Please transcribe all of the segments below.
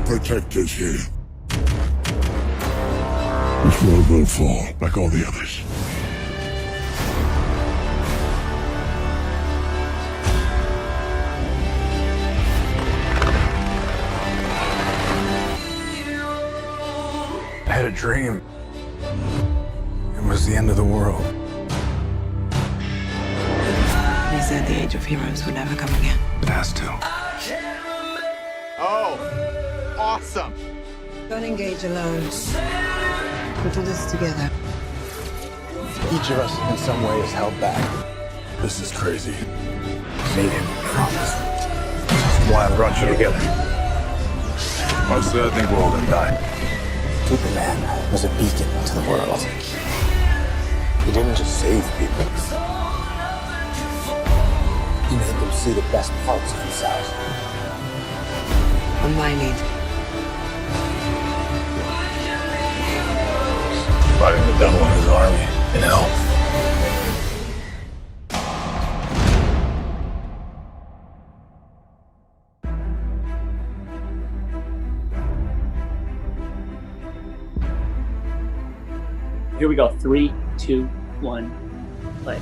protected here. This world will fall like all the others. I had a dream. It was the end of the world. They said the age of heroes would never come again. It has to. Oh, awesome. Don't engage alone. We'll do this together. Each of us, in some way, is held back. This is crazy. Made him promise. That's why I brought you together. Mostly, I think we're all gonna die. Superman was a beacon to the world. He didn't just save people. He made them see the best parts of themselves. On my lead. Fighting the devil in his army in hell. Here we go. 3, 2, 1, play.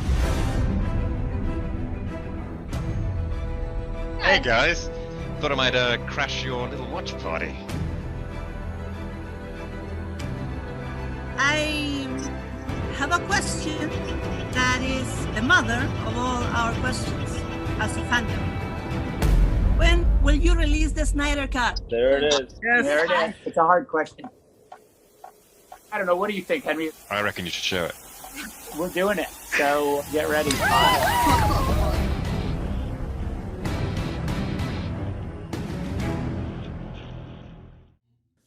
Hey guys, thought I might crash your little watch party. I have a question that is the mother of all our questions as a fandom. When will you release the Snyder Cut? There it is. Yes. There it is. It's a hard question. I don't know. What do you think, Henry? I reckon you should show it. We're doing it. So get ready.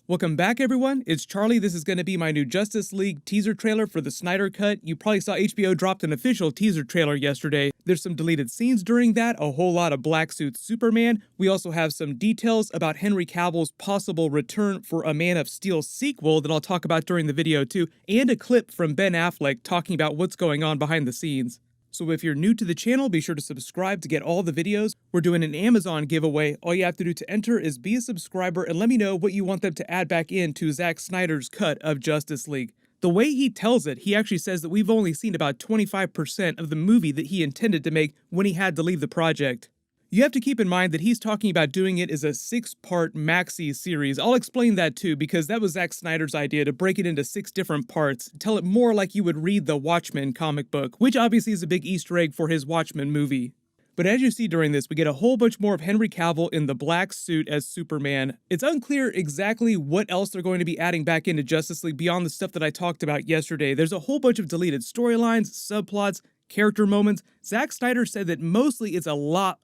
Welcome back, everyone. It's Charlie. This is going to be my new Justice League teaser trailer for the Snyder Cut. You probably saw HBO dropped an official teaser trailer yesterday. There's some deleted scenes during that, a whole lot of black suit Superman. We also have some details about Henry Cavill's possible return for a Man of Steel sequel that I'll talk about during the video too, and a clip from Ben Affleck talking about what's going on behind the scenes. So if you're new to the channel, be sure to subscribe to get all the videos. We're doing an Amazon giveaway. All you have to do to enter is be a subscriber and let me know what you want them to add back into Zack Snyder's cut of Justice League. The way he tells it, he actually says that we've only seen about 25% of the movie that he intended to make when he had to leave the project. You have to keep in mind that he's talking about doing it as a 6-part maxi series. I'll explain that too, because that was Zack Snyder's idea, to break it into 6 different parts, tell it more like you would read the Watchmen comic book, which obviously is a big Easter egg for his Watchmen movie. But as you see during this, we get a whole bunch more of Henry Cavill in the black suit as Superman. It's unclear exactly what else they're going to be adding back into Justice League beyond the stuff that I talked about yesterday. There's a whole bunch of deleted storylines, subplots, character moments. Zack Snyder said that mostly it's a lot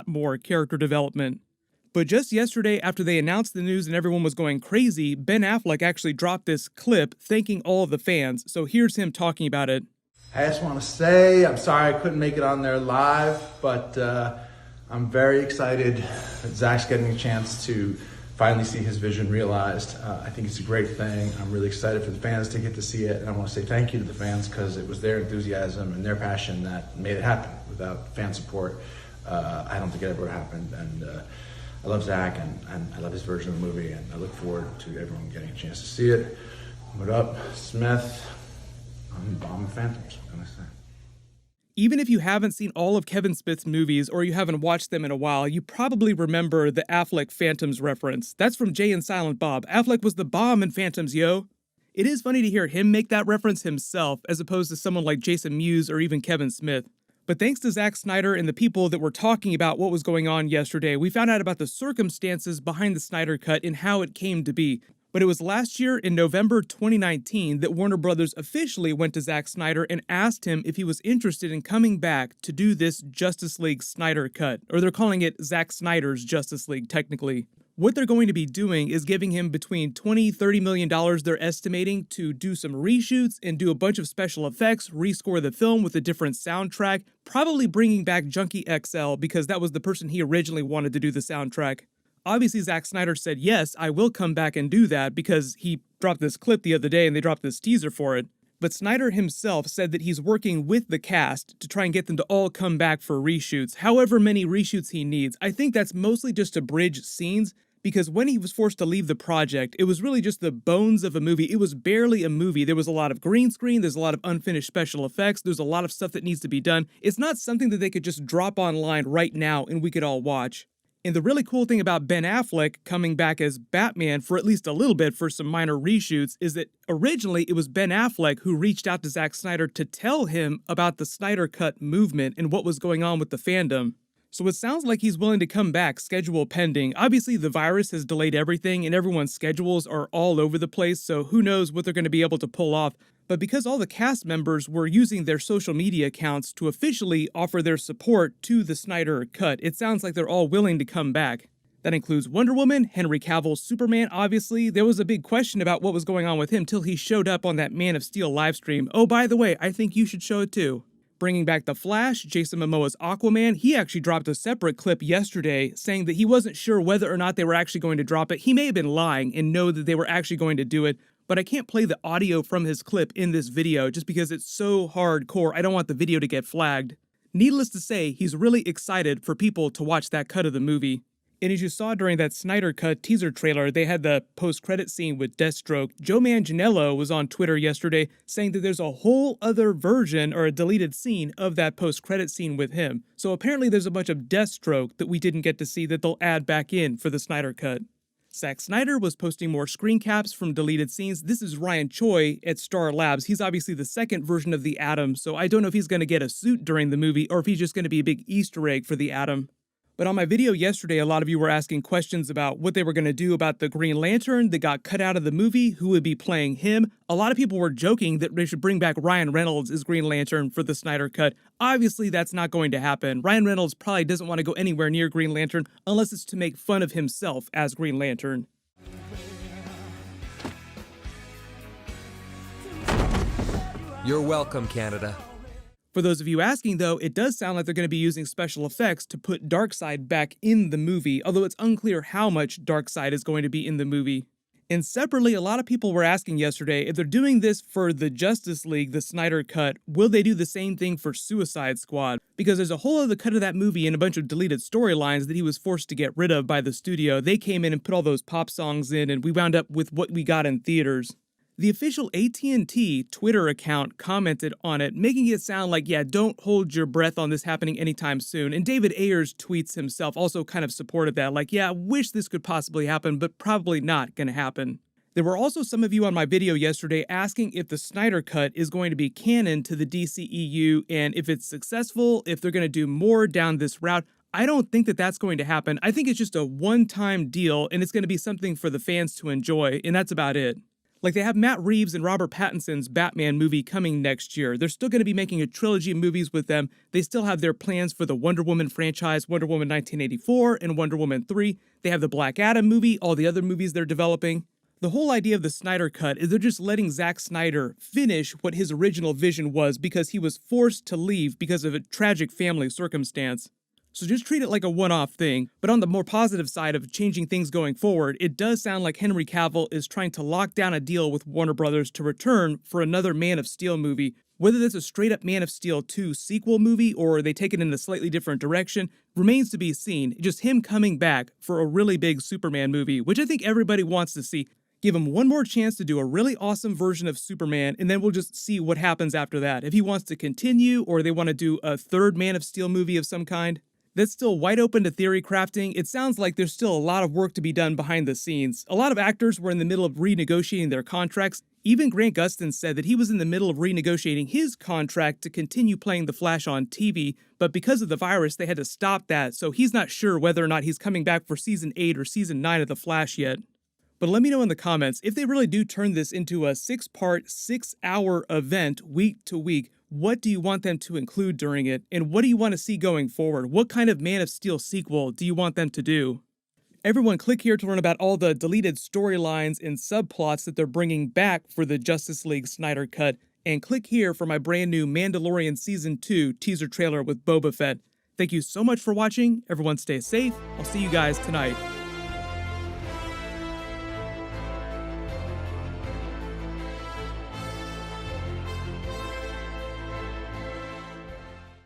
more character development. But just yesterday, after they announced the news and everyone was going crazy, Ben Affleck actually dropped this clip thanking all of the fans. So here's him talking about it. I just want to say, I'm sorry I couldn't make it on there live, but I'm very excited that Zach's getting a chance to finally see his vision realized. I think it's a great thing. I'm really excited for the fans to get to see it, and I want to say thank you to the fans because it was their enthusiasm and their passion that made it happen. Without fan support, I don't think it ever would have happened. And I love Zach, and I love his version of the movie, and I look forward to everyone getting a chance to see it. What up, Smith? I'm a fan, what can I say? Even if you haven't seen all of Kevin Smith's movies or you haven't watched them in a while, you probably remember the Affleck Phantoms reference. That's from Jay and Silent Bob. Affleck was the bomb in Phantoms, yo. It is funny to hear him make that reference himself as opposed to someone like Jason Mewes or even Kevin Smith. But thanks to Zack Snyder and the people that were talking about what was going on yesterday, we found out about the circumstances behind the Snyder Cut and how it came to be. But it was last year in November 2019 that Warner Brothers officially went to Zack Snyder and asked him if he was interested in coming back to do this Justice League Snyder Cut, or they're calling it Zack Snyder's Justice League technically. What they're going to be doing is giving him between $20–30 million they're estimating to do some reshoots and do a bunch of special effects, rescore the film with a different soundtrack, probably bringing back Junkie XL because that was the person he originally wanted to do the soundtrack. Obviously, Zack Snyder said, yes, I will come back and do that because he dropped this clip the other day and they dropped this teaser for it. But Snyder himself said that he's working with the cast to try and get them to all come back for reshoots, however many reshoots he needs. I think that's mostly just to bridge scenes Because when he was forced to leave the project, it was really just the bones of a movie. It was barely a movie. There was a lot of green screen, there's a lot of unfinished special effects, there's a lot of stuff that needs to be done. It's not something that they could just drop online right now and we could all watch. And the really cool thing about Ben Affleck coming back as Batman for at least a little bit for some minor reshoots is that originally it was Ben Affleck who reached out to Zack Snyder to tell him about the Snyder Cut movement and what was going on with the fandom. So it sounds like he's willing to come back, schedule pending. Obviously, the virus has delayed everything and everyone's schedules are all over the place, so who knows what they're going to be able to pull off. But because all the cast members were using their social media accounts to officially offer their support to the Snyder Cut, it sounds like they're all willing to come back. That includes Wonder Woman, Henry Cavill's Superman, obviously. There was a big question about what was going on with him till he showed up on that Man of Steel livestream. Oh, by the way, I think you should show it too. Bringing back The Flash, Jason Momoa's Aquaman, he actually dropped a separate clip yesterday saying that he wasn't sure whether or not they were actually going to drop it. He may have been lying and know that they were actually going to do it, but I can't play the audio from his clip in this video just because it's so hardcore. I don't want the video to get flagged. Needless to say, he's really excited for people to watch that cut of the movie. And as you saw during that Snyder Cut teaser trailer, they had the post-credit scene with Deathstroke. Joe Manganiello was on Twitter yesterday saying that there's a whole other version or a deleted scene of that post-credit scene with him. So apparently there's a bunch of Deathstroke that we didn't get to see that they'll add back in for the Snyder Cut. Zack Snyder was posting more screen caps from deleted scenes. This is Ryan Choi at Star Labs. He's obviously the second version of the Atom, so I don't know if he's going to get a suit during the movie or if he's just going to be a big Easter egg for the Atom. But on my video yesterday, a lot of you were asking questions about what they were going to do about the Green Lantern that got cut out of the movie, who would be playing him. A lot of people were joking that they should bring back Ryan Reynolds as Green Lantern for the Snyder Cut. Obviously, that's not going to happen. Ryan Reynolds probably doesn't want to go anywhere near Green Lantern unless it's to make fun of himself as Green Lantern. You're welcome, Canada. For those of you asking, though, it does sound like they're going to be using special effects to put Darkseid back in the movie, although it's unclear how much Darkseid is going to be in the movie. And separately, a lot of people were asking yesterday, if they're doing this for the Justice League, the Snyder Cut, will they do the same thing for Suicide Squad? Because there's a whole other cut of that movie and a bunch of deleted storylines that he was forced to get rid of by the studio. They came in and put all those pop songs in, and we wound up with what we got in theaters. The official AT&T Twitter account commented on it, making it sound like, yeah, don't hold your breath on this happening anytime soon. And David Ayer's tweets himself also kind of supported that, like, yeah, I wish this could possibly happen, but probably not going to happen. There were also some of you on my video yesterday asking if the Snyder Cut is going to be canon to the DCEU, and if it's successful, if they're going to do more down this route. I don't think that that's going to happen. I think it's just a one-time deal, and it's going to be something for the fans to enjoy, and that's about it. Like, they have Matt Reeves and Robert Pattinson's Batman movie coming next year. They're still going to be making a trilogy of movies with them. They still have their plans for the Wonder Woman franchise, Wonder Woman 1984 and Wonder Woman 3. They have the Black Adam movie, all the other movies they're developing. The whole idea of the Snyder Cut is they're just letting Zack Snyder finish what his original vision was because he was forced to leave because of a tragic family circumstance. So just treat it like a one-off thing. But on the more positive side of changing things going forward, it does sound like Henry Cavill is trying to lock down a deal with Warner Brothers to return for another Man of Steel movie. Whether that's a straight-up Man of Steel 2 sequel movie or they take it in a slightly different direction remains to be seen. Just him coming back for a really big Superman movie, which I think everybody wants to see. Give him one more chance to do a really awesome version of Superman, and then we'll just see what happens after that. If he wants to continue or they want to do a third Man of Steel movie of some kind. That's still wide open to theory crafting. It sounds like there's still a lot of work to be done behind the scenes. A lot of actors were in the middle of renegotiating their contracts. Even Grant Gustin said that he was in the middle of renegotiating his contract to continue playing The Flash on TV, but because of the virus, they had to stop that, so he's not sure whether or not he's coming back for Season 8 or Season 9 of The Flash yet. But let me know in the comments, if they really do turn this into a 6-part, 6-hour event week to week, what do you want them to include during it? And what do you want to see going forward? What kind of Man of Steel sequel do you want them to do? Everyone click here to learn about all the deleted storylines and subplots that they're bringing back for the Justice League Snyder Cut. And click here for my brand new Mandalorian Season 2 teaser trailer with Boba Fett. Thank you so much for watching. Everyone stay safe. I'll see you guys tonight.